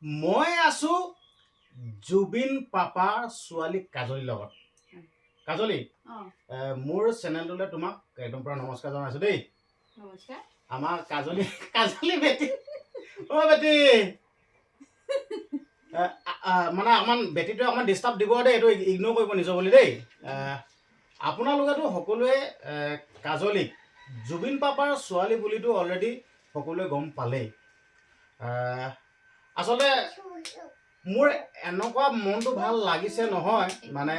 মই আছো জুবিন পাপাৰ ছোৱালী কাজলীৰ লগত। কাজলী, মোৰ চেনেলটোলৈ তোমাক একদম পুৰা নমস্কাৰ জনাইছো দেই। নমস্কাৰ। আমাৰ কাজলী বেটি, বেটি মানে অকণমান বেটিটোৱে অকণমান ডিষ্টাৰ্ব দিব দেই, এইটো ইগন'ৰ কৰিব নিজৰ বুলি দেই। আপোনালোকেতো সকলোৱে কাজলীক জুবিন পাপাৰ ছোৱালী বুলিতো অলৰেডি সকলোৱে গম পালেই। আচলতে মোৰ এনেকুৱা মনটো ভাল লাগিছে নহয়, মানে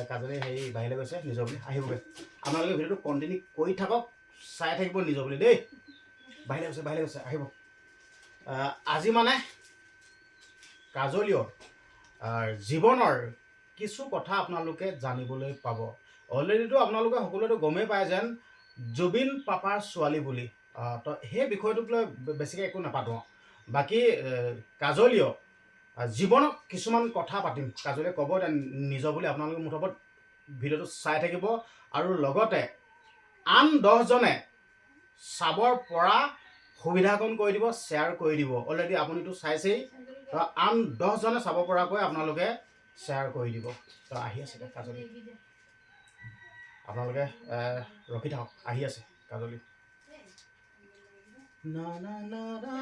কাজলী হেৰি বাহিৰলৈ গৈছে নিজৰ বুলি, আহিবগৈ। আপোনালোকে ভিডিঅ'টো কণ্টিনিউ কৰি থাকক, চাই থাকিব নিজৰ বুলি দেই। বাহিৰলৈ গৈছে আহিব। আজি মানে কাজলীৰ জীৱনৰ কিছু কথা আপোনালোকে জানিবলৈ পাব। অলৰেডিতো আপোনালোকে সকলোৱেতো গমেই পায় যেন জুবিন পাপাৰ ছোৱালী বুলি। তো সেই বিষয়টোক লৈ বেছিকৈ একো নাপাতোঁ। বাকী কাজলীৰ জীৱনত কিছুমান কথা পাতিম, কাজলীয়ে ক'ব নিজৰ বুলি। আপোনালোকে মুঠতে ভিডিঅ'টো চাই থাকিব আৰু লগতে আন 10জনে চাবৰ পৰা সুবিধাকণ কৰি দিব, শ্বেয়াৰ কৰি দিব। অলৰেডি আপুনিতো চাইছেই, তো আন 10জনে চাব পৰাকৈ আপোনালোকে শ্বেয়াৰ কৰি দিব। তো আহি আছে কাজলী, আপোনালোকে ৰখি থাকক, আহি আছে কাজলী। না না না না